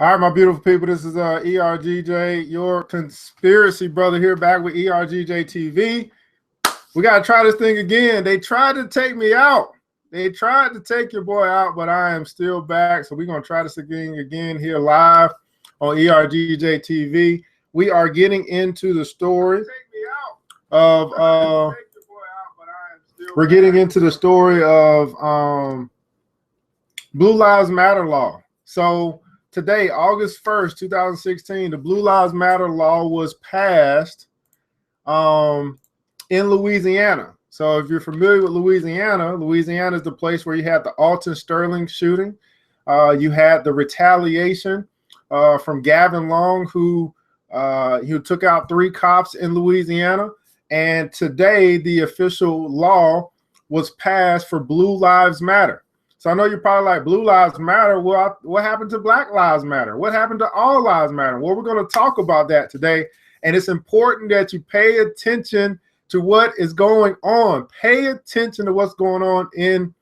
All right, my beautiful people, this is ERGJ, your conspiracy brother here back with ERGJ TV. We got to try this thing again. They tried to take me out. They tried to take your boy out, but I am still back. So we're going to try this again here live on ERGJ TV. We are getting into the story of, we're getting into the story of Blue Lives Matter law. So today, August 1st, 2016, the Blue Lives Matter law was passed in Louisiana. So if you're familiar with Louisiana, Louisiana is the place where you had the Alton Sterling shooting. You had the retaliation from Gavin Long, who took out 3 cops in Louisiana. And today, the official law was passed for Blue Lives Matter. So I know you're probably like, Blue Lives Matter. Well, what happened to Black Lives Matter? What happened to All Lives Matter? Well, we're going to talk about that today. And it's important that you pay attention to what is going on. Pay attention to what's going on in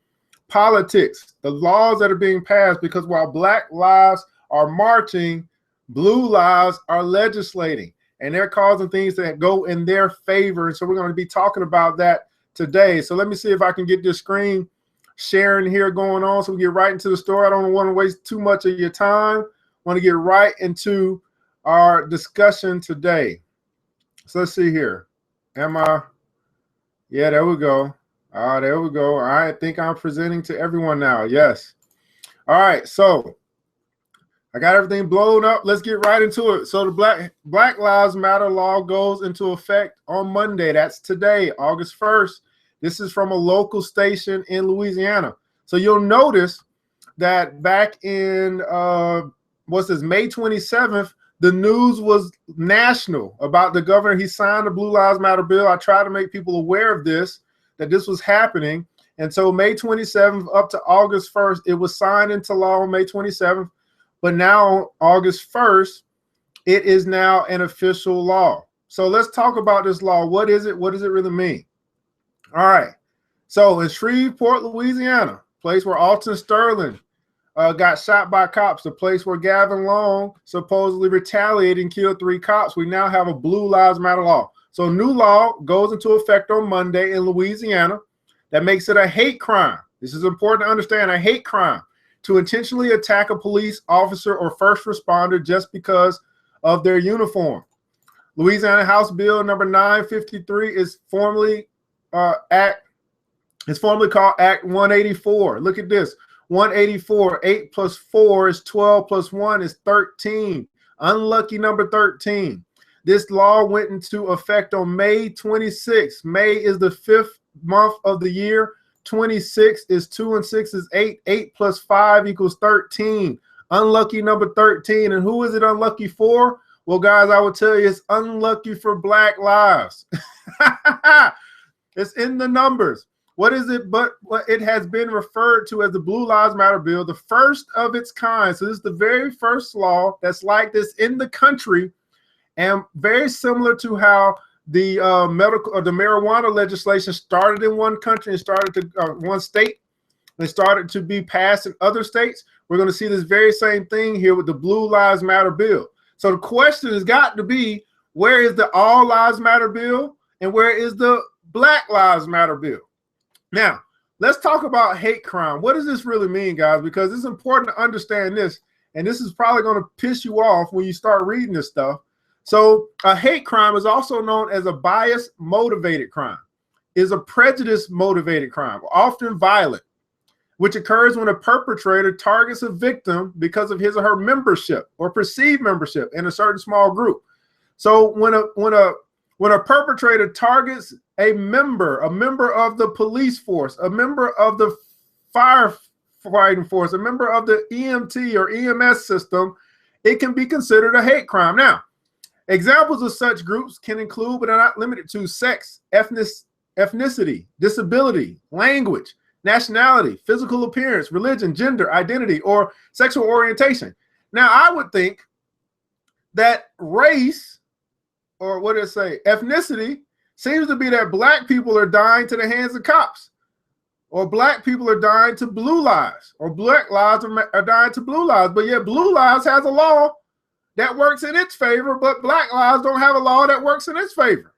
politics, the laws that are being passed, because while Black lives are marching, Blue lives are legislating, and they're causing things that go in their favor. And so we're going to be talking about that today. So let me see if I can get this screen sharing here going on so we get right into the story. I don't want to waste too much of your time. I want to get right into our discussion today. So let's see here. Yeah, there we go. There we go. I think I'm presenting to everyone now. Yes. All right. So I got everything blown up. Let's get right into it. So the Black Lives Matter law goes into effect on Monday. That's today, August 1st. This is from a local station in Louisiana. So you'll notice that back in, May 27th, the news was national about the governor. He signed the Blue Lives Matter bill. I tried to make people aware of this, that this was happening. And so May 27th up to August 1st, it was signed into law on May 27th. But now, August 1st, it is now an official law. So let's talk about this law. What is it? What does it really mean? All right. So in Shreveport, Louisiana, place where Alton Sterling got shot by cops, the place where Gavin Long supposedly retaliated and killed 3 cops, we now have a Blue Lives Matter law. So a new law goes into effect on Monday in Louisiana that makes it a hate crime. This is important to understand, a hate crime to intentionally attack a police officer or first responder just because of their uniform. Louisiana House Bill number 953 is formally called Act 184. Look at this. 184, 8 plus 4 is 12 plus 1 is 13. Unlucky number 13. This law went into effect on May 26th. May is the 5th month of the year. 26 is 2 and 6 is 8. 8 plus 5 equals 13. Unlucky number 13. And who is it unlucky for? Well, guys, I will tell you, it's unlucky for Black lives. It's in the numbers. What is it? But it has been referred to as the Blue Lives Matter bill, the first of its kind. So this is the very first law that's like this in the country, and very similar to how the the marijuana legislation started in one country and started to one state, and started to be passed in other states. We're going to see this very same thing here with the Blue Lives Matter bill. So the question has got to be, where is the All Lives Matter bill and where is the Black Lives Matter bill? Now, let's talk about hate crime. What does this really mean, guys? Because it's important to understand this, and this is probably going to piss you off when you start reading this stuff. So a hate crime is also known as a bias-motivated crime, is a prejudice-motivated crime, often violent, which occurs when a perpetrator targets a victim because of his or her membership or perceived membership in a certain small group. So when a perpetrator targets a member of the police force, a member of the firefighting force, a member of the EMT or EMS system, it can be considered a hate crime. Now, examples of such groups can include, but are not limited to, sex, ethnicity, disability, language, nationality, physical appearance, religion, gender, identity, or sexual orientation. Now, I would think that race, or what did it say, ethnicity, seems to be that Black people are dying to the hands of cops. or black people are dying to blue lives, or black lives are dying to blue lives. But yet blue lives has a law that works in its favor, but black lives don't have a law that works in its favor.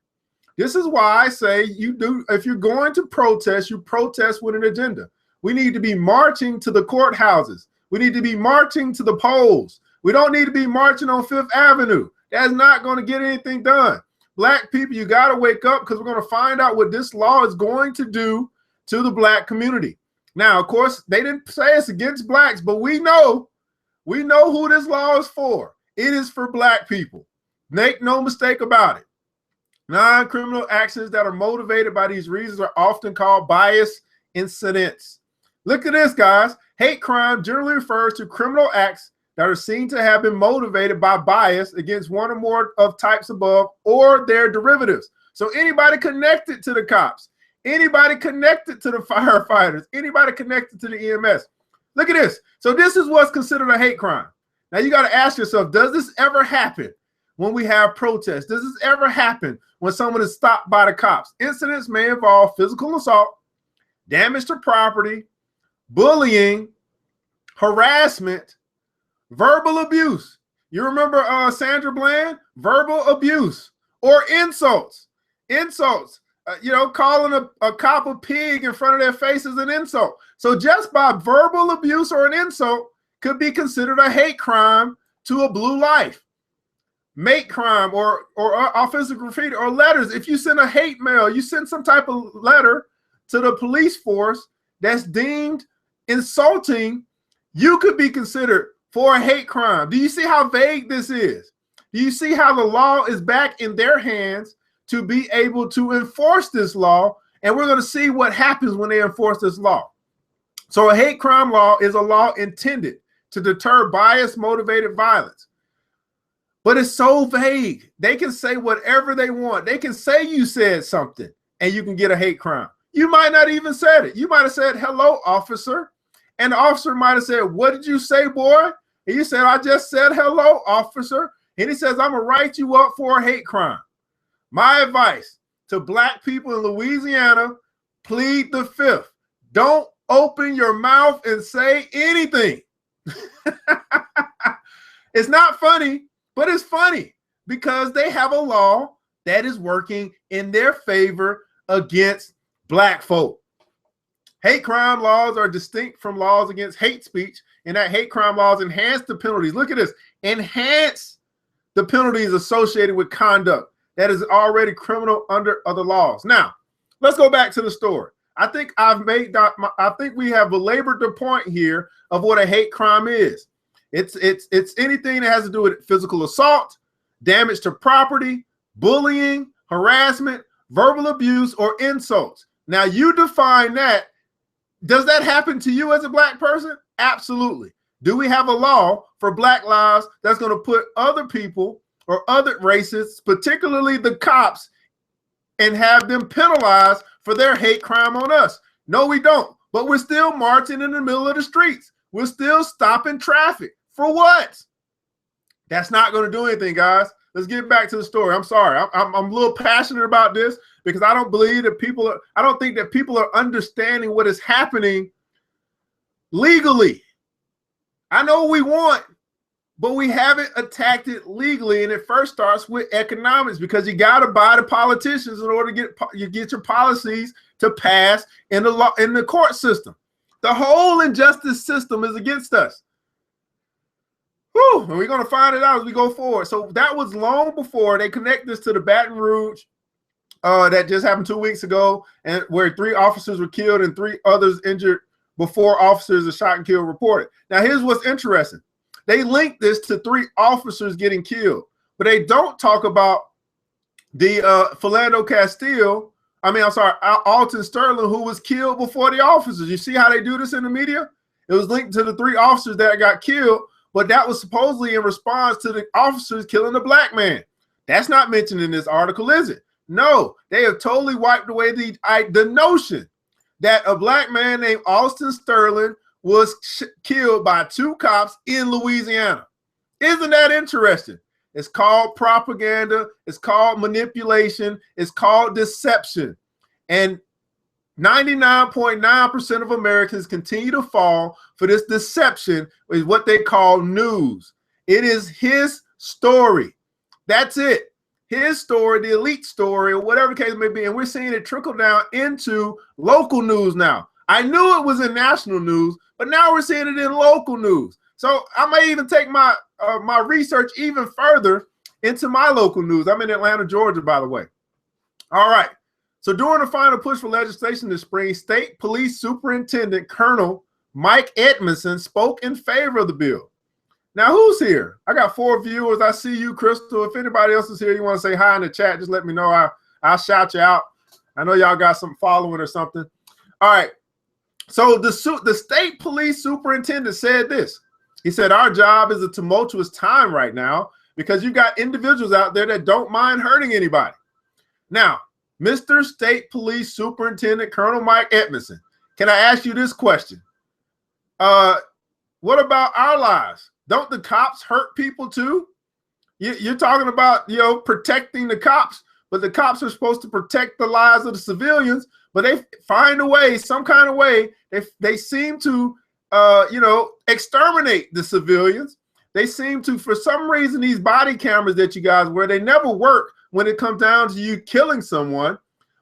This is why I say if you're going to protest, you protest with an agenda. We need to be marching to the courthouses. We need to be marching to the polls. We don't need to be marching on Fifth Avenue. That's not going to get anything done. Black people, you got to wake up, because we're going to find out what this law is going to do to the black community. Now, of course, they didn't say it's against blacks, but we know who this law is for. It is for black people. Make no mistake about it. Non-criminal actions that are motivated by these reasons are often called bias incidents. Look at this, guys. Hate crime generally refers to criminal acts that are seen to have been motivated by bias against one or more of types above or their derivatives. So anybody connected to the cops, anybody connected to the firefighters, anybody connected to the EMS. Look at this. So this is what's considered a hate crime. Now you got to ask yourself, does this ever happen when we have protests? Does this ever happen when someone is stopped by the cops? Incidents may involve physical assault, damage to property, bullying, harassment, verbal abuse. You remember Sandra Bland? Verbal abuse or insults. Insults. Calling a cop a pig in front of their face is an insult. So just by verbal abuse or an insult could be considered a hate crime to a blue life. Mate crime or offensive graffiti or letters. If you send a hate mail, you send some type of letter to the police force that's deemed insulting, you could be considered for a hate crime. Do you see how vague this is? Do you see how the law is back in their hands to be able to enforce this law? And we're going to see what happens when they enforce this law. So a hate crime law is a law intended to deter bias-motivated violence. But it's so vague. They can say whatever they want. They can say you said something and you can get a hate crime. You might not even said it. You might have said, "Hello, officer." And the officer might have said, "What did you say, boy?" And you said, "I just said hello, officer." And he says, "I'm going to write you up for a hate crime." My advice to black people in Louisiana, plead the fifth. Don't open your mouth and say anything. It's not funny, but it's funny because they have a law that is working in their favor against black folk. Hate crime laws are distinct from laws against hate speech, and that hate crime laws enhance the penalties. Look at this. Enhance the penalties associated with conduct that is already criminal under other laws. Now, let's go back to the story. I think we have belabored the point here of what a hate crime is. It's anything that has to do with physical assault, damage to property, bullying, harassment, verbal abuse, or insults. Now, you define that. Does that happen to you as a black person? Absolutely. Do we have a law for black lives that's going to put other people or other races, particularly the cops, and have them penalized for their hate crime on us? No, we don't. But we're still marching in the middle of the streets. We're still stopping traffic. For what? That's not going to do anything, guys. Let's get back to the story. I'm sorry. I'm a little passionate about this because I don't believe that I don't think that people are understanding what is happening legally. I know what we want, but we haven't attacked it legally. And it first starts with economics, because you got to buy the politicians in order to get your policies to pass in the court system. The whole injustice system is against us. Whew, and we're going to find it out as we go forward. So that was long before they connect this to the Baton Rouge that just happened 2 weeks ago, and where 3 officers were killed and 3 others injured before officers of shot and kill reported. Now, here's what's interesting. They link this to 3 officers getting killed, but they don't talk about the Alton Sterling, who was killed before the officers. You see how they do this in the media? It was linked to the 3 officers that got killed, but that was supposedly in response to the officers killing the black man. That's not mentioned in this article, is it? No, they have totally wiped away the notion that a black man named Alton Sterling was killed by 2 cops in Louisiana. Isn't that interesting? It's called propaganda. It's called manipulation. It's called deception. And 99.9% of Americans continue to fall for this deception is what they call news. It is his story. That's it. His story, the elite story, or whatever the case may be. And we're seeing it trickle down into local news now. I knew it was in national news, but now we're seeing it in local news. So I may even take my my research even further into my local news. I'm in Atlanta, Georgia, by the way. All right. So during the final push for legislation this spring, State Police Superintendent Colonel Mike Edmondson spoke in favor of the bill. Now, who's here? I got 4 viewers. I see you, Crystal. If anybody else is here, you want to say hi in the chat, just let me know. I'll shout you out. I know y'all got some following or something. All right. So the State Police Superintendent said this. He said, our job is a tumultuous time right now because you got individuals out there that don't mind hurting anybody. Now, Mr. State Police Superintendent Colonel Mike Edmondson, can I ask you this question? What about our lives? Don't the cops hurt people too? You're talking about, protecting the cops, but the cops are supposed to protect the lives of the civilians, but they find a way, some kind of way, they seem to, exterminate the civilians. They seem to, for some reason, these body cameras that you guys wear, they never work when it comes down to you killing someone,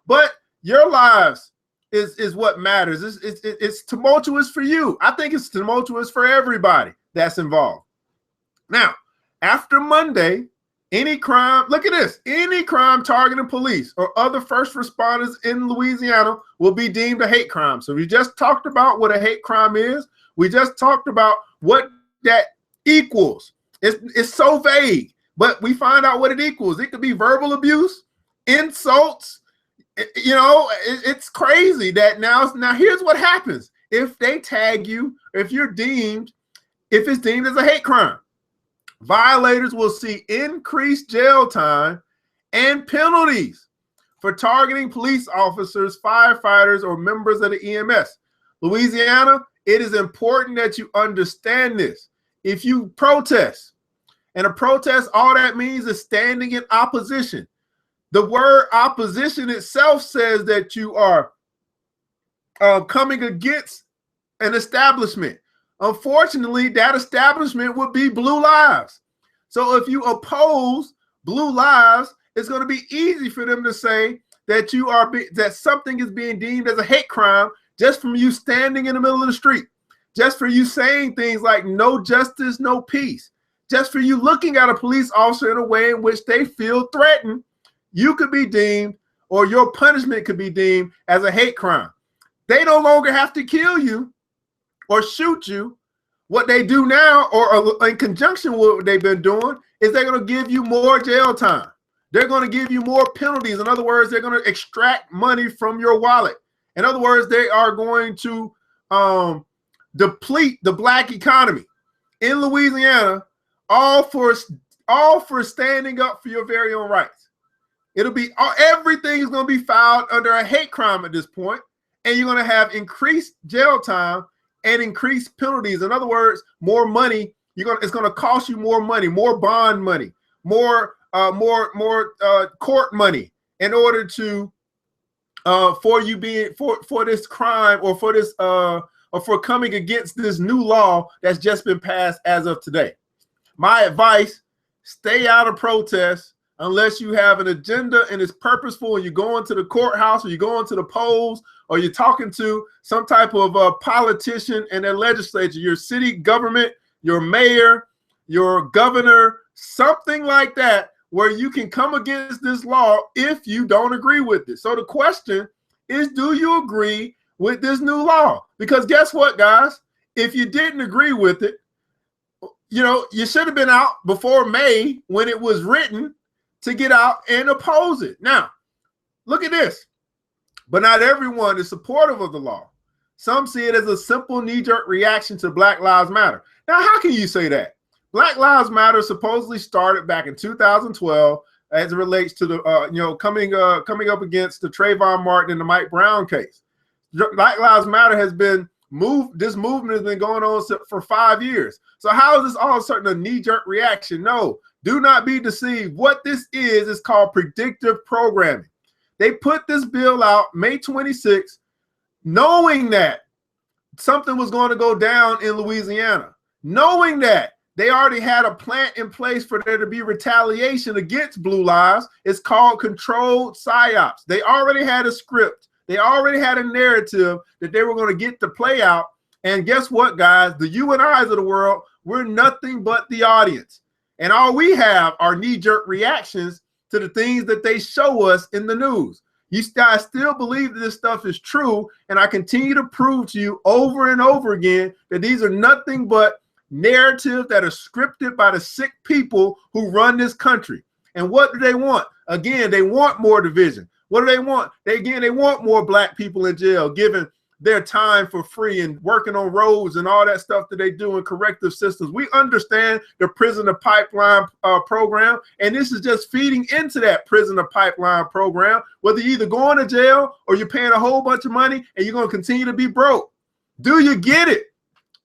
but your lives is what matters. It's tumultuous for you. I think it's tumultuous for everybody that's involved. Now, after Monday, any crime, look at this, any crime targeting police or other first responders in Louisiana will be deemed a hate crime. So we just talked about what a hate crime is. We just talked about what that equals. It's so vague, but we find out what it equals. It could be verbal abuse, insults. It's crazy that now here's what happens. If they tag you, if it's deemed as a hate crime, violators will see increased jail time and penalties for targeting police officers, firefighters, or members of the EMS. Louisiana, it is important that you understand this. If you protest, and a protest, all that means is standing in opposition. The word opposition itself says that you are coming against an establishment. Unfortunately, that establishment would be Blue Lives. So if you oppose Blue Lives, it's going to be easy for them to say that that something is being deemed as a hate crime just from you standing in the middle of the street, just for you saying things like no justice, no peace, just for you looking at a police officer in a way in which they feel threatened. You could be deemed, or your punishment could be deemed as a hate crime. They no longer have to kill you or shoot you. What they do now, or in conjunction with what they've been doing, is they're going to give you more jail time. They're going to give you more penalties. In other words, they're going to extract money from your wallet. In other words, they are going to deplete the Black economy in Louisiana, all for standing up for your very own rights. It'll be everything is going to be filed under a hate crime at this point, and you're going to have increased jail time and increased penalties. In other words, more money. It's going to cost you more money, more bond money, more court money in order to for this crime or for this or for coming against this new law that's just been passed as of today. My advice: stay out of protests unless you have an agenda and it's purposeful, and you're going to the courthouse or you're going to the polls or you're talking to some type of politician and their legislature, your city government, your mayor, your governor, something like that, where you can come against this law if you don't agree with it. So the question is, do you agree with this new law? Because guess what, guys? If you didn't agree with it, you should have been out before May when it was written to get out and oppose it. Now, look at this. But not everyone is supportive of the law. Some see it as a simple knee-jerk reaction to Black Lives Matter. Now, how can you say that? Black Lives Matter supposedly started back in 2012 as it relates to the, coming up against the Trayvon Martin and the Mike Brown case. Black Lives Matter has been this movement has been going on for 5 years. So how is this all of a sudden a knee-jerk reaction? No, do not be deceived. What this is called predictive programming. They put this bill out May 26th knowing that something was going to go down in Louisiana, knowing that they already had a plan in place for there to be retaliation against Blue Lives. It's called controlled psyops. They already had a script. They already had a narrative that they were going to get to play out. And guess what, guys? The you and I's of the world, we're nothing but the audience. And all we have are knee-jerk reactions to the things that they show us in the news. You guys still believe that this stuff is true, and I continue to prove to you over and over again that these are nothing but narratives that are scripted by the sick people who run this country. And what do they want? Again, they want more division. What do they want? They want more black people in jail, given their time for free and working on roads and all that stuff that they do in corrective systems. We understand the prisoner pipeline program, and this is just feeding into that prisoner pipeline program, whether you're either going to jail or you're paying a whole bunch of money and you're going to continue to be broke. Do you get it?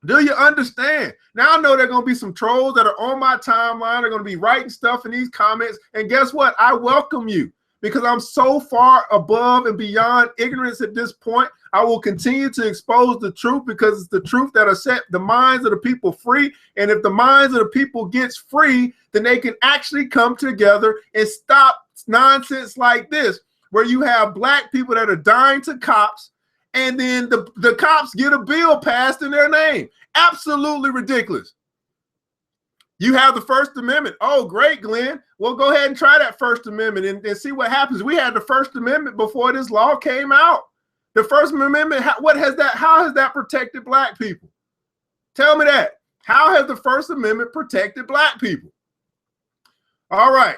Do you understand? Now I know there are going to be some trolls that are on my timeline. They're going to be writing stuff in these comments. And guess what? I welcome you, because I'm so far above and beyond ignorance at this point. I will continue to expose the truth, because it's the truth that'll set the minds of the people free. And if the minds of the people gets free, then they can actually come together and stop nonsense like this, where you have black people that are dying to cops, and then the cops get a bill passed in their name. Absolutely ridiculous. You have the First Amendment. Oh, great, Glenn. Well, go ahead and try that First Amendment and see what happens. We had the First Amendment before this law came out. The First Amendment, how has that protected black people? Tell me that. How has the First Amendment protected black people? All right.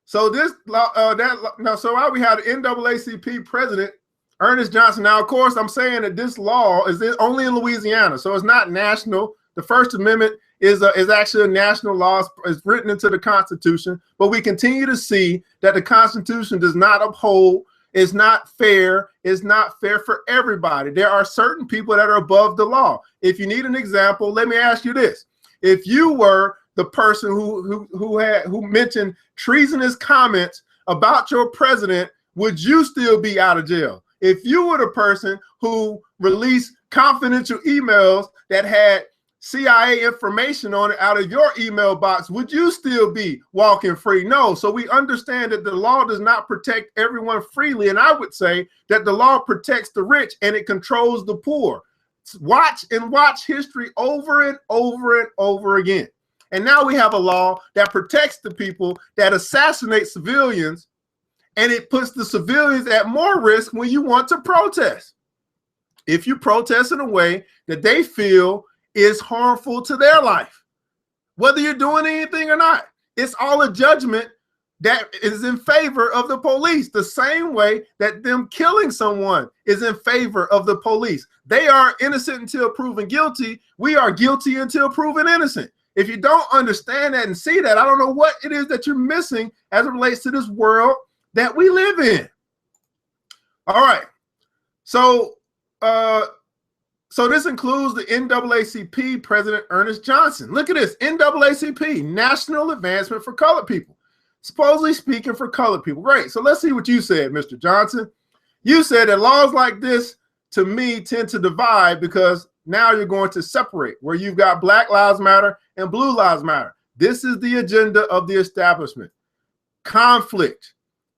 So we had the NAACP president, Ernest Johnson. Now, of course, I'm saying that this law is only in Louisiana, so it's not national. The First Amendment is actually a national law. It's written into the Constitution, but we continue to see that the Constitution does not uphold. It's not fair. It's not fair for everybody. There are certain people that are above the law. If you need an example, let me ask you this: if you were the person who mentioned treasonous comments about your president, would you still be out of jail? If you were the person who released confidential emails that had CIA information on it out of your email box, would you still be walking free? No. So we understand that the law does not protect everyone freely. And I would say that the law protects the rich and it controls the poor. Watch history over and over and over again. And now we have a law that protects the people that assassinate civilians, and it puts the civilians at more risk when you want to protest. If you protest in a way that they feel is harmful to their life, whether you're doing anything or not, it's all a judgment that is in favor of the police, the same way that them killing someone is in favor of the police. They are innocent until proven guilty. We are guilty until proven innocent. If you don't understand that and see that, I don't know what it is that you're missing as it relates to this world that we live in. All right. So this includes the NAACP President Ernest Johnson. Look at this: NAACP, National Advancement for Colored People. Supposedly speaking for colored people. Great. So let's see what you said, Mr. Johnson. You said that laws like this, to me, tend to divide, because now you're going to separate, where you've got Black Lives Matter and Blue Lives Matter. This is the agenda of the establishment: conflict,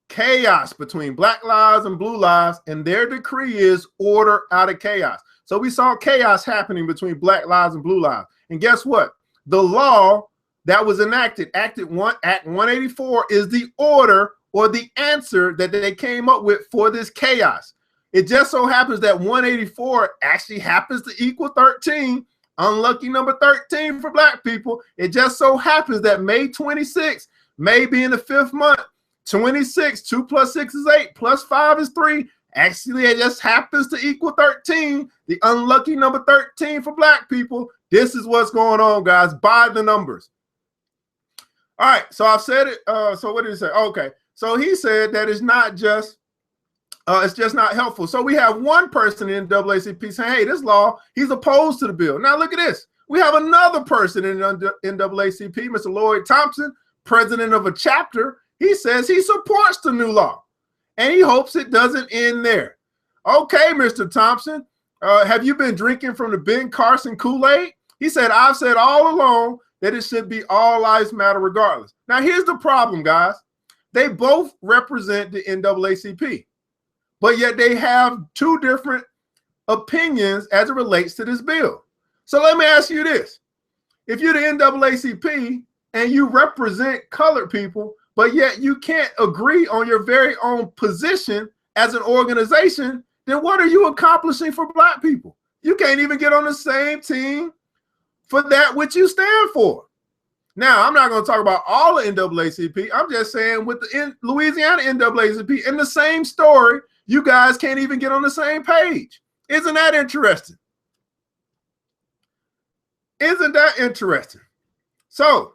chaos between Black lives and Blue lives, and their decree is order out of chaos. So we saw chaos happening between Black lives and Blue lives. And guess what? The law that was enacted, Act 184, is the order or the answer that they came up with for this chaos. It just so happens that 184 actually happens to equal 13, unlucky number 13 for Black people. It just so happens that May 26th, May being the 5th month, 26, 2 + 6 is 8, +5 is 3. Actually, it just happens to equal 13, the unlucky number 13 for Black people. This is what's going on, guys, by the numbers. All right, so I've said it. So what did he say? Okay, so he said that it's not just, it's just not helpful. So we have one person in NAACP saying, hey, this law, he's opposed to the bill. Now look at this. We have another person in NAACP, Mr. Lloyd Thompson, president of a chapter. He says he supports the new law, and he hopes it doesn't end there. Okay, Mr. Thompson, have you been drinking from the Ben Carson Kool-Aid? He said, I've said all along that it should be all lives matter regardless. Now, here's the problem, guys. They both represent the NAACP, but yet they have two different opinions as it relates to this bill. So let me ask you this. If you're the NAACP and you represent colored people, but yet you can't agree on your very own position as an organization, then what are you accomplishing for Black people? You can't even get on the same team for that which you stand for. Now, I'm not going to talk about all the NAACP. I'm just saying with the Louisiana NAACP, in the same story, you guys can't even get on the same page. Isn't that interesting? Isn't that interesting? So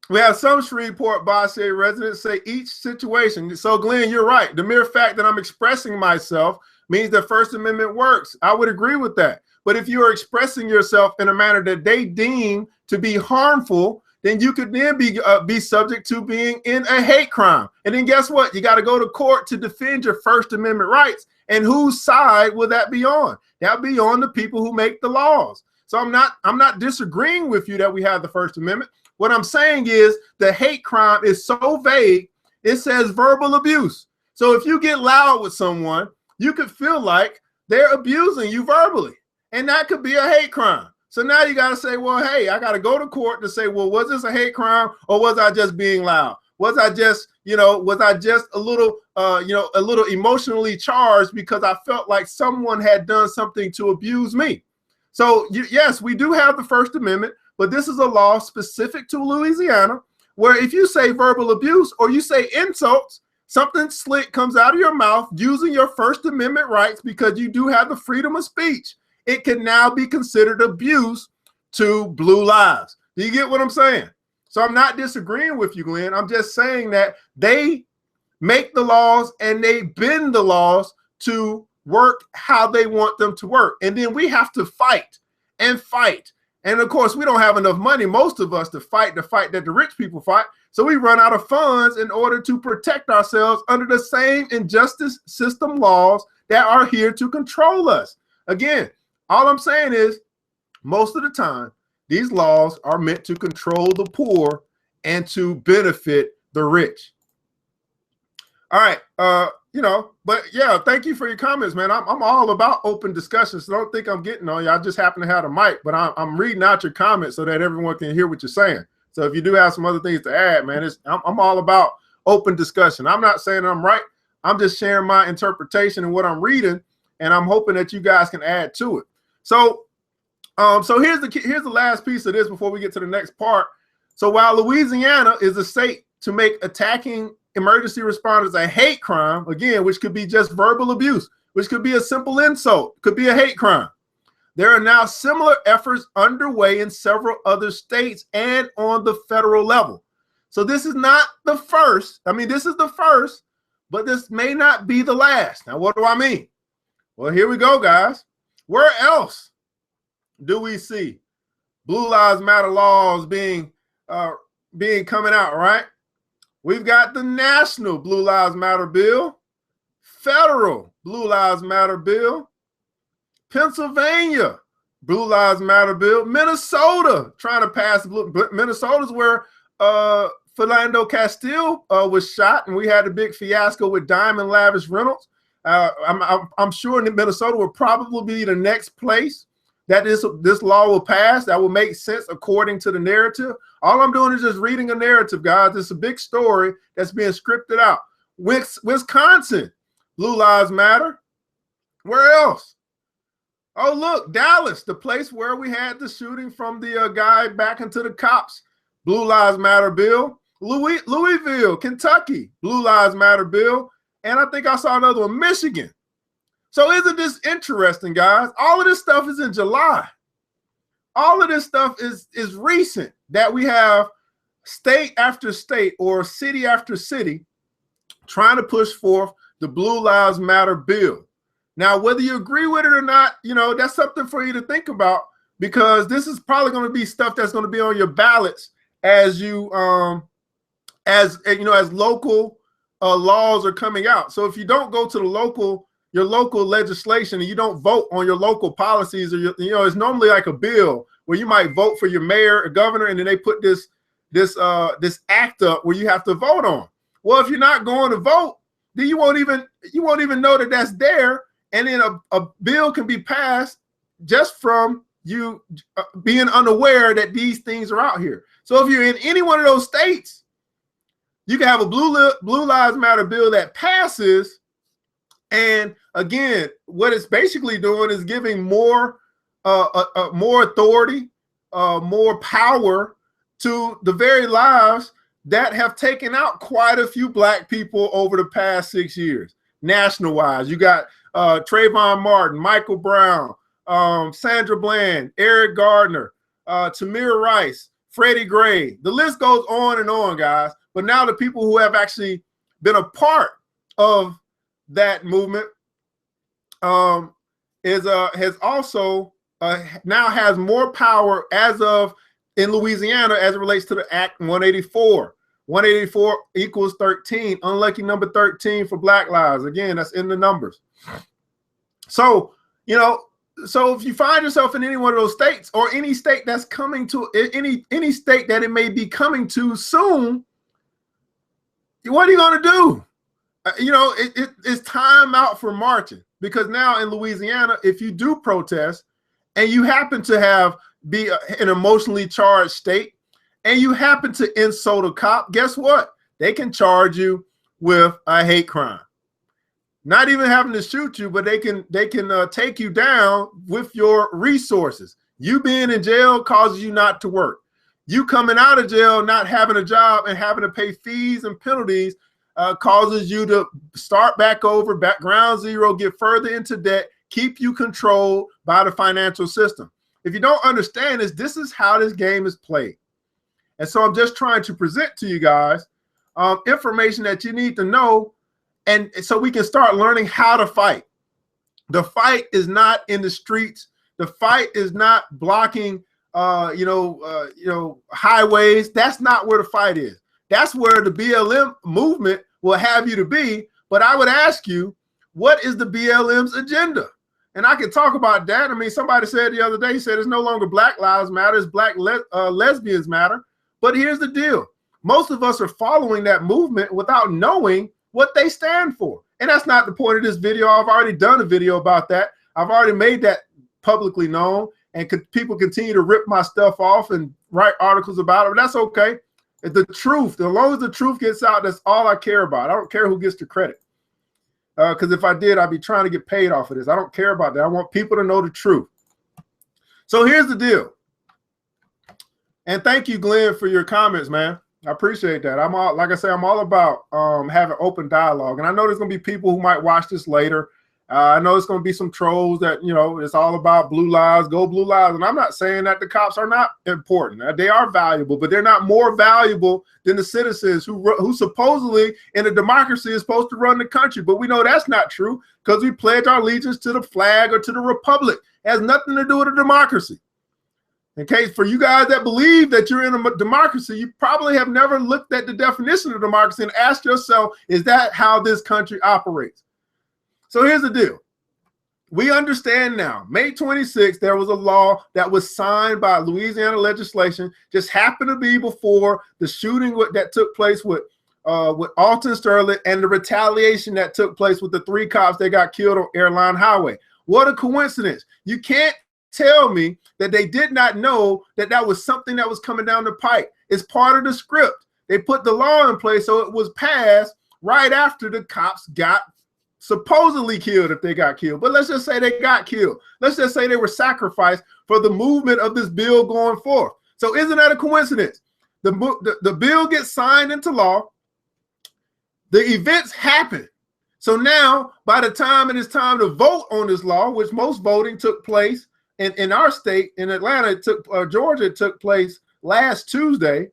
we have some Shreveport Bossier residents say each situation. So Glenn, you're right. The mere fact that I'm expressing myself means that First Amendment works. I would agree with that. But if you are expressing yourself in a manner that they deem to be harmful, then you could then be subject to being in a hate crime. And then guess what? You got to go to court to defend your First Amendment rights. And whose side will that be on? That'll be on the people who make the laws. So I'm not disagreeing with you that we have the First Amendment. What I'm saying is the hate crime is so vague, it says verbal abuse. So if you get loud with someone, you could feel like they're abusing you verbally. And that could be a hate crime. So now you got to say, well, hey, I got to go to court to say, well, was this a hate crime or was I just being loud? Was I just, a little, a little emotionally charged because I felt like someone had done something to abuse me? So yes, we do have the First Amendment, but this is a law specific to Louisiana where if you say verbal abuse or you say insults, something slick comes out of your mouth using your First Amendment rights because you do have the freedom of speech. It can now be considered abuse to blue lives. Do you get what I'm saying? So I'm not disagreeing with you, Glenn. I'm just saying that they make the laws and they bend the laws to work how they want them to work. And then we have to fight and fight. And of course, we don't have enough money, most of us, to fight the fight that the rich people fight. So we run out of funds in order to protect ourselves under the same injustice system laws that are here to control us. Again, all I'm saying is most of the time, these laws are meant to control the poor and to benefit the rich. All right. But yeah, thank you for your comments, man. I'm all about open discussions. So don't think I'm getting on you. I just happen to have the mic, but I'm reading out your comments so that everyone can hear what you're saying. So if you do have some other things to add, man, I'm all about open discussion. I'm not saying I'm right. I'm just sharing my interpretation and what I'm reading, and I'm hoping that you guys can add to it. So here's the last piece of this before we get to the next part. So while Louisiana is a state to make attacking emergency responders a hate crime, again, which could be just verbal abuse, which could be a simple insult, could be a hate crime. There are now similar efforts underway in several other states and on the federal level. So this is not the first. I mean, this is the first, but this may not be the last. Now, what do I mean? Well, here we go, guys. Where else do we see Blue Lives Matter laws being coming out, right? We've got the national Blue Lives Matter bill, federal Blue Lives Matter bill, Pennsylvania Blue Lives Matter bill, Minnesota trying to pass Minnesota's where Philando Castile was shot, and we had a big fiasco with Diamond Lavish Reynolds. I'm sure Minnesota will probably be the next place that this law will pass. That will make sense according to the narrative. All I'm doing is just reading a narrative, guys. It's a big story that's being scripted out. Wisconsin, Blue Lives Matter. Where else? Oh, look, Dallas, the place where we had the shooting from the guy back into the cops. Blue Lives Matter bill. Louisville, Kentucky, Blue Lives Matter bill. And I think I saw another one, Michigan. So isn't this interesting, guys? All of this stuff is in July. All of this stuff is recent, that we have state after state or city after city trying to push forth the Blue Lives Matter bill. Now, whether you agree with it or not, that's something for you to think about, because this is probably going to be stuff that's going to be on your ballots as you, as local laws are coming out. So if you don't go to the local, your local legislation and you don't vote on your local policies, or it's normally like a bill where you might vote for your mayor or governor, and then they put this act up where you have to vote on. Well, if you're not going to vote, then you won't even know that that's there, and then a bill can be passed just from you being unaware that these things are out here. So if you're in any one of those states, you can have a Blue Lives Matter bill that passes, and again, what it's basically doing is giving more authority, more power to the very lives that have taken out quite a few Black people over the past 6 years. National-wise, you got Trayvon Martin, Michael Brown, Sandra Bland, Eric Gardner, Tamir Rice, Freddie Gray. The list goes on and on, guys. But now the people who have actually been a part of that movement has also now has more power as of in Louisiana as it relates to the Act 184. 184 equals 13. Unlucky number 13 for Black lives. Again, that's in the numbers. So, so if you find yourself in any one of those states, or any state that's coming to any state that it may be coming to soon, what are you going to do? It's time out for marching, because now in Louisiana, if you do protest and you happen to be an emotionally charged state, and you happen to insult a cop, guess what? They can charge you with a hate crime. Not even having to shoot you, but they can take you down with your resources. You being in jail causes you not to work. You coming out of jail, not having a job and having to pay fees and penalties causes you to start back over, back ground zero, get further into debt, keep you controlled by the financial system. If you don't understand this is how this game is played. And so I'm just trying to present to you guys information that you need to know, and so we can start learning how to fight. The fight is not in the streets. The fight is not blocking, highways. That's not where the fight is. That's where the BLM movement will have you to be. But I would ask you, what is the BLM's agenda? And I can talk about that. I mean, somebody said the other day, he said it's no longer Black Lives Matter, it's Black Lesbians Matter. But here's the deal. Most of us are following that movement without knowing what they stand for. And that's not the point of this video. I've already done a video about that. I've already made that publicly known, and people continue to rip my stuff off and write articles about it. But that's okay. The truth, as long as the truth gets out, that's all I care about. I don't care who gets the credit. Because if I did, I'd be trying to get paid off of this. I don't care about that. I want people to know the truth. So here's the deal. And thank you, Glenn, for your comments, man. I appreciate that. Like I say, I'm all about having open dialogue. And I know there's going to be people who might watch this later. I know there's going to be some trolls that, it's all about blue lives, go blue lives. And I'm not saying that the cops are not important. They are valuable, but they're not more valuable than the citizens who supposedly in a democracy is supposed to run the country. But we know that's not true, because we pledge our allegiance to the flag or to the republic. It has nothing to do with a democracy. In case for you guys that believe that you're in a democracy, you probably have never looked at the definition of democracy and asked yourself, is that how this country operates? So here's the deal. We understand now, May 26th, there was a law that was signed by Louisiana legislation, just happened to be before the shooting that took place with Alton Sterling and the retaliation that took place with the 3 cops that got killed on Airline Highway. What a coincidence. You can't tell me that they did not know that that was something that was coming down the pipe. It's part of the script. They put the law in place so it was passed right after the cops got supposedly killed, if they got killed. But let's just say they got killed. Let's just say they were sacrificed for the movement of this bill going forth. So isn't that a coincidence? The bill gets signed into law. The events happen. So now, by the time it is time to vote on this law, which most voting took place in our state, in Atlanta, Georgia, it took place last Tuesday,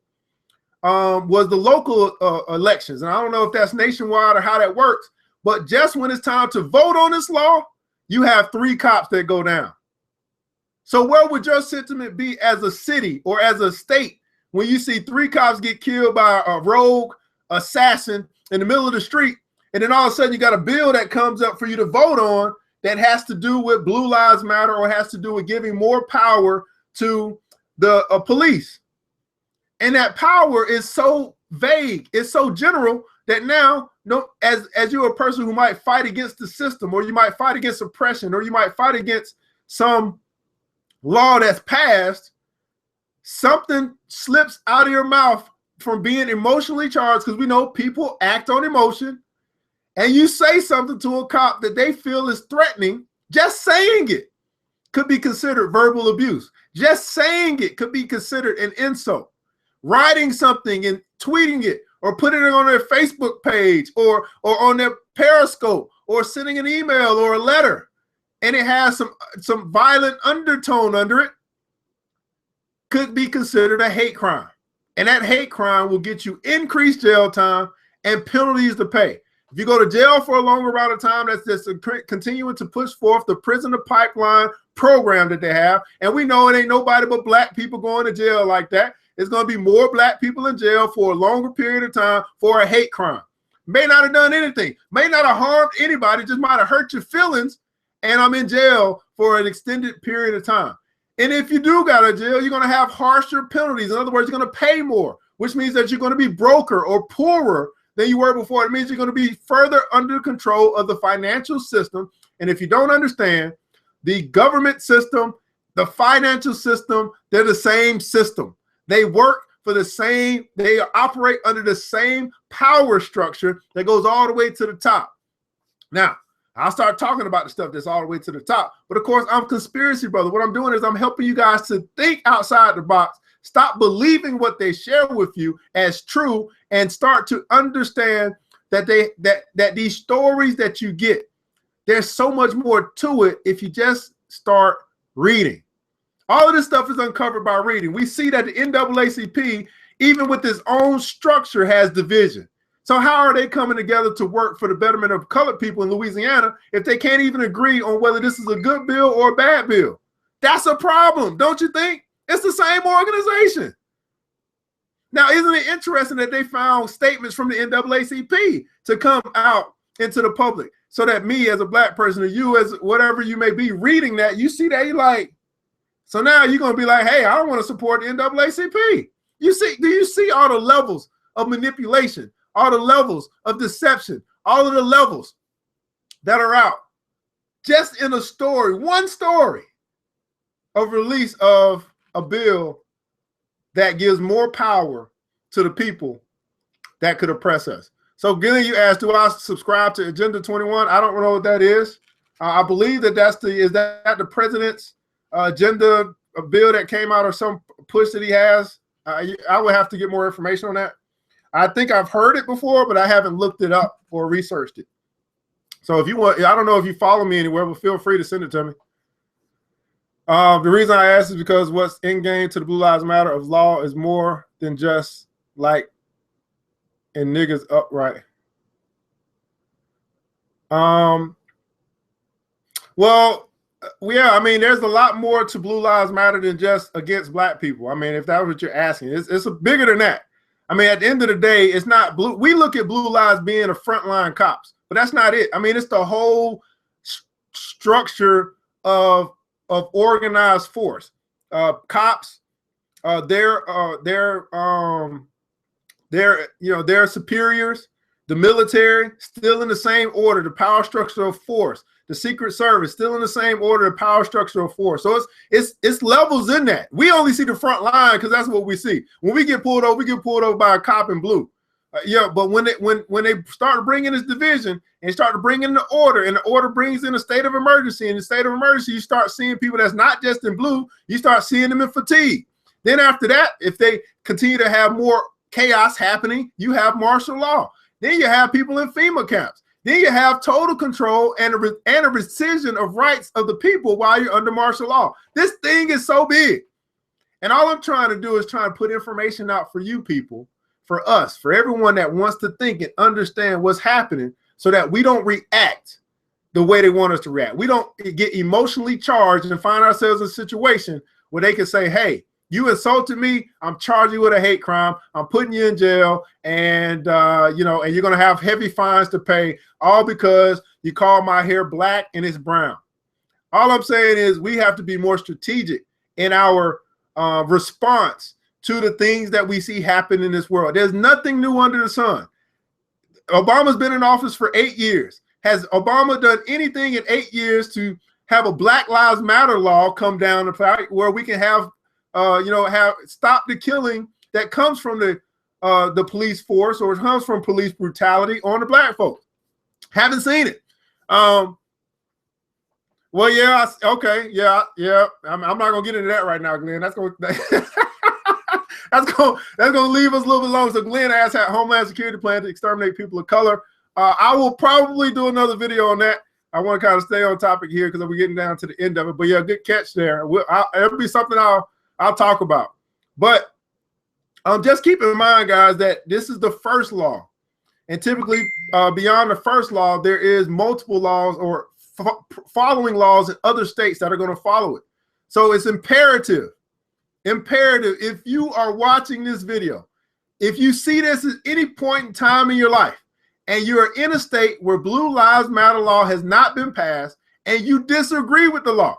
was the local elections. And I don't know if that's nationwide or how that works, but just when it's time to vote on this law, you have 3 cops that go down. So where would your sentiment be as a city or as a state when you see 3 cops get killed by a rogue assassin in the middle of the street, And then all of a sudden you got a bill that comes up for you to vote on that has to do with Blue Lives Matter or has to do with giving more power to the police. And that power is so vague, it's so general that now, as you're a person who might fight against the system, or you might fight against oppression, or you might fight against some law that's passed, something slips out of your mouth from being emotionally charged, because we know people act on emotion, and you say something to a cop that they feel is threatening. Just saying it could be considered verbal abuse. Just saying it could be considered an insult. Writing something and tweeting it, or putting it on their Facebook page, or on their Periscope, or sending an email or a letter, and it has some violent undertone under it, could be considered a hate crime. And that hate crime will get you increased jail time and penalties to pay. If you go to jail for a longer amount of time, that's just continuing to push forth the prisoner pipeline program that they have. And we know it ain't nobody but black people going to jail like that. It's going to be more black people in jail for a longer period of time for a hate crime. May not have done anything, may not have harmed anybody, just might have hurt your feelings, and I'm in jail for an extended period of time. And if you do go to jail, you're going to have harsher penalties. In other words, you're going to pay more, which means that you're going to be broker or poorer than you were before. It means you're going to be further under control of the financial system. And if you don't understand, the government system, the financial system, they're the same system. They work for the same, they operate under the same power structure that goes all the way to the top. Now, I'll start talking about the stuff that's all the way to the top. But of course, I'm conspiracy brother. What I'm doing is I'm helping you guys to think outside the box, stop believing what they share with you as true, and start to understand that that these stories that you get, there's so much more to it if you just start reading. All of this stuff is uncovered by reading. We see that the NAACP, even with its own structure, has division. So how are they coming together to work for the betterment of colored people in Louisiana if they can't even agree on whether this is a good bill or a bad bill? That's a problem, don't you think? It's the same organization. Now, isn't it interesting that they found statements from the NAACP to come out into the public so that me as a black person, or you as whatever you may be reading that, you see that, you're like, so now you're going to be like, hey, I don't want to support the NAACP. You see, do you see all the levels of manipulation, all the levels of deception, all of the levels that are out just in a story, one story of release of a bill that gives more power to the people that could oppress us? So Gillian, you asked, do I subscribe to Agenda 21? I don't know what that is. I believe that is that the president's agenda, a bill that came out, or some push that he has? I would have to get more information on that. I think I've heard it before, but I haven't looked it up or researched it. So if you want, I don't know if you follow me anywhere, but feel free to send it to me. The reason I asked is because what's in game to the Blue Lives Matter of law is more than just like and niggas upright. Well, yeah, I mean, there's a lot more to Blue Lives Matter than just against black people. I mean, if that's what you're asking, it's bigger than that. I mean, at the end of the day, it's not blue. We look at blue lives being a frontline cops, but that's not it. I mean, it's the whole structure of organized force. Cops, their superiors, the military, still in the same order, the power structure of force. The Secret Service still in the same order, the power structure of force. So it's levels in that. We only see the front line because that's what we see. When we get pulled over, we get pulled over by a cop in blue. Yeah, but when they start to bring in this division and start to bring in the order, and the order brings in a state of emergency, and the state of emergency, you start seeing people that's not just in blue, you start seeing them in fatigue. Then after that, if they continue to have more chaos happening, you have martial law. Then you have people in FEMA camps. Then you have total control and a rescission of rights of the people while you're under martial law. This thing is so big. And all I'm trying to do is try and put information out for you people, for us, for everyone that wants to think and understand what's happening, so that we don't react the way they want us to react. We don't get emotionally charged and find ourselves in a situation where they can say, hey, You insulted me, I'm charging you with a hate crime. I'm putting you in jail, and you know, and you're gonna have heavy fines to pay, all because you call my hair black and it's brown. All I'm saying is we have to be more strategic in our response to the things that we see happen in this world. There's nothing new under the sun. Obama's been in office for 8 years. Has Obama done anything in 8 years to have a Black Lives Matter law come down the pipe where we can have, you know, have stop the killing that comes from the police force, or it comes from police brutality on the black folks? Haven't seen it. Well, yeah, okay, yeah. I'm not gonna get into that right now, Glenn. That's gonna that's gonna leave us a little bit long. So Glenn asked how Homeland Security plan to exterminate people of color. I will probably do another video on that. I want to kind of stay on topic here because we're getting down to the end of it. But yeah, good catch there. It'll be something I'll talk about. But just keep in mind, guys, that this is the first law, and typically beyond the first law, there is multiple laws or following laws in other states that are going to follow it. So it's imperative if you are watching this video, if you see this at any point in time in your life and you're in a state where Blue Lives Matter law has not been passed and you disagree with the law,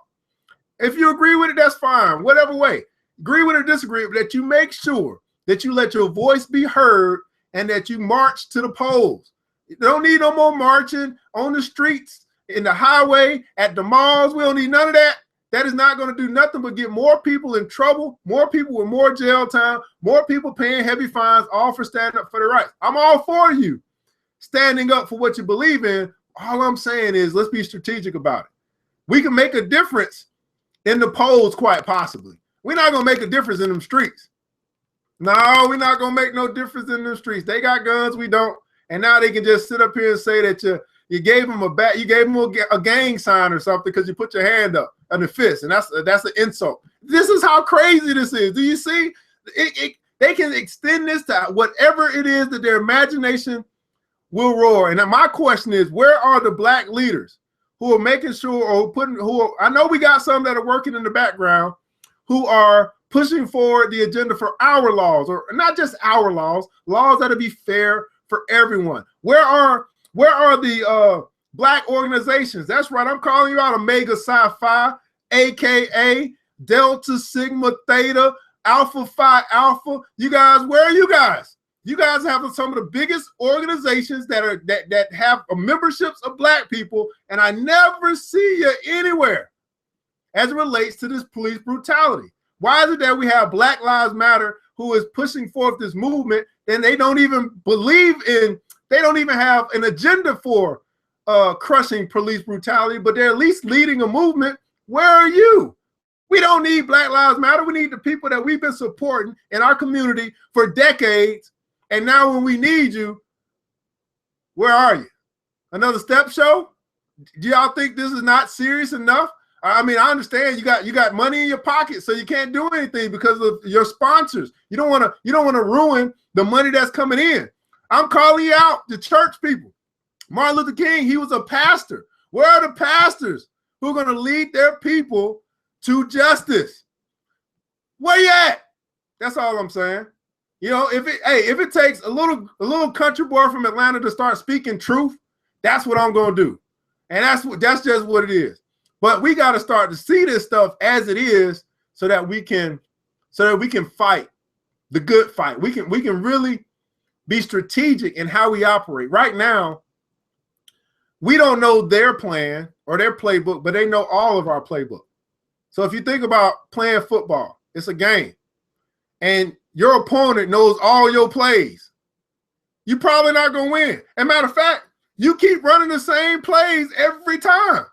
if you agree with it, that's fine, whatever way, agree with it or disagree, but that you make sure that you let your voice be heard and that you march to the polls. You don't need no more marching on the streets, in the highway, at the malls. We don't need none of that. That is not going to do nothing but get more people in trouble, more people with more jail time, more people paying heavy fines, all for standing up for their rights. I'm all for you standing up for what you believe in. All I'm saying is let's be strategic about it. We can make a difference in the polls, quite possibly. We're not going to make a difference in them streets. No, we're not going to make no difference in them streets. They got guns, we don't. And now they can just sit up here and say that you gave them a gang sign or something because you put your hand up and the fist, and that's an insult. This is how crazy this is. Do you see? They can extend this to whatever it is that their imagination will roar. And my question is, where are the black leaders who are making sure, or I know we got some that are working in the background who are pushing forward the agenda for our laws, or not just our laws that'll be fair for everyone. Where are the black organizations? That's right, I'm calling you out, Omega Psi Phi, aka Delta Sigma Theta, Alpha Phi Alpha. You guys, where are you guys? You guys have some of the biggest organizations that have memberships of black people, and I never see you anywhere as it relates to this police brutality. Why is it that we have Black Lives Matter who is pushing forth this movement, and they don't even believe in, they don't even have an agenda for crushing police brutality, but they're at least leading a movement? Where are you? We don't need Black Lives Matter. We need the people that we've been supporting in our community for decades. And now when we need you, where are you? Another step show? Do y'all think this is not serious enough? I mean, I understand you got money in your pocket, so you can't do anything because of your sponsors. You don't want to ruin the money that's coming in. I'm calling you out, the church people. Martin Luther King, he was a pastor. Where are the pastors who are going to lead their people to justice? Where you at? That's all I'm saying. You know, if it takes a little country boy from Atlanta to start speaking truth, that's what I'm going to do. And that's just what it is. But we got to start to see this stuff as it is, so that we can fight the good fight. We can really be strategic in how we operate. Right now, we don't know their plan or their playbook, but they know all of our playbook. So if you think about playing football, it's a game, and your opponent knows all your plays, you're probably not going to win. As a matter of fact, you keep running the same plays every time.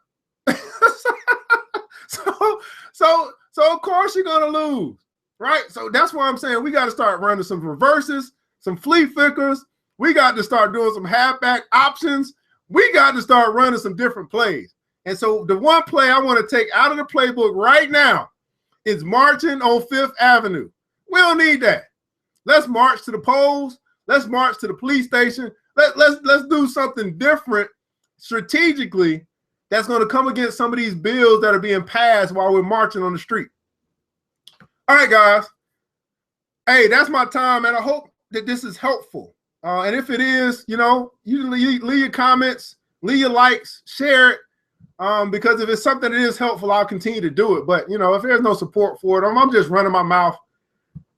So of course you're gonna lose, right? So that's why I'm saying we got to start running some reverses, some flea flickers. We got to start doing some halfback options. We got to start running some different plays. And so the one play I want to take out of the playbook right now is marching on Fifth Avenue. We don't need that. Let's march to the polls. Let's march to the police station. Let's do something different strategically that's going to come against some of these bills that are being passed while we're marching on the street. All right, guys. Hey, that's my time, and I hope that this is helpful. And if it is, you know, you leave your comments, leave your likes, share it. Because if it's something that is helpful, I'll continue to do it. But you know, if there's no support for it, I'm just running my mouth.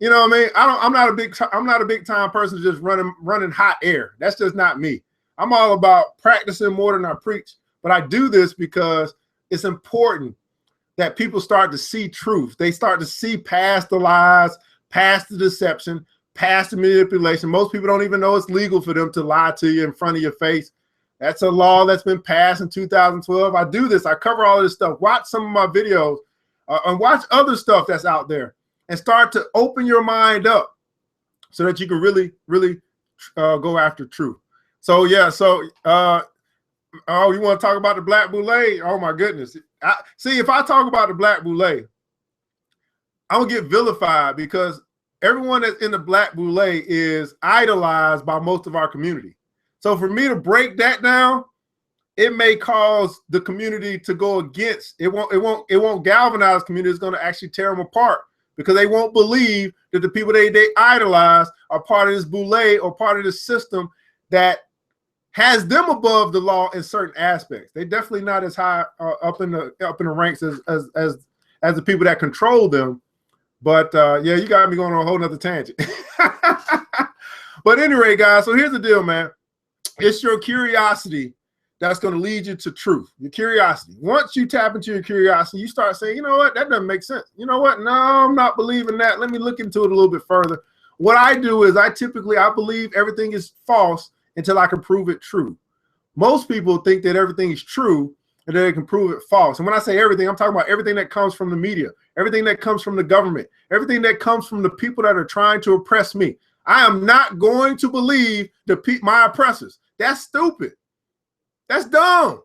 You know what I mean? I'm not a big time person just running hot air. That's just not me. I'm all about practicing more than I preach. But I do this because it's important that people start to see truth. They start to see past the lies, past the deception, past the manipulation. Most people don't even know it's legal for them to lie to you in front of your face. That's a law that's been passed in 2012. I do this. I cover all of this stuff. Watch some of my videos and watch other stuff that's out there and start to open your mind up so that you can really, really go after truth. So, yeah. So, oh, you want to talk about the Black Boule? Oh, my goodness. See, if I talk about the Black Boule, I'm going to get vilified because everyone that's in the Black Boule is idolized by most of our community. So for me to break that down, it may cause the community to go against. It won't galvanize community. It's going to actually tear them apart because they won't believe that the people they idolize are part of this boule or part of this system that has them above the law in certain aspects. They're definitely not as high up in the ranks as the people that control them. But yeah, you got me going on a whole nother tangent. But anyway, guys, so here's the deal, man. It's your curiosity that's going to lead you to truth. Your curiosity. Once you tap into your curiosity, you start saying, you know what, that doesn't make sense. You know what? No, I'm not believing that. Let me look into it a little bit further. What I do is I believe everything is false until I can prove it true. Most people think that everything is true and that they can prove it false. And when I say everything, I'm talking about everything that comes from the media, everything that comes from the government, everything that comes from the people that are trying to oppress me. I am not going to believe my oppressors. That's stupid. That's dumb.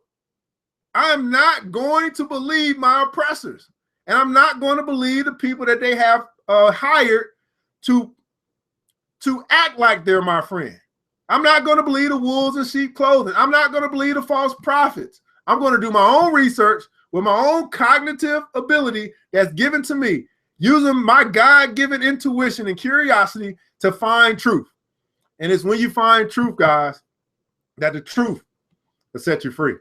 I am not going to believe my oppressors. And I'm not going to believe the people that they have hired to act like they're my friend. I'm not going to believe the wolves in sheep clothing. I'm not going to believe the false prophets. I'm going to do my own research with my own cognitive ability that's given to me, using my God-given intuition and curiosity to find truth. And it's when you find truth, guys, that the truth will set you free.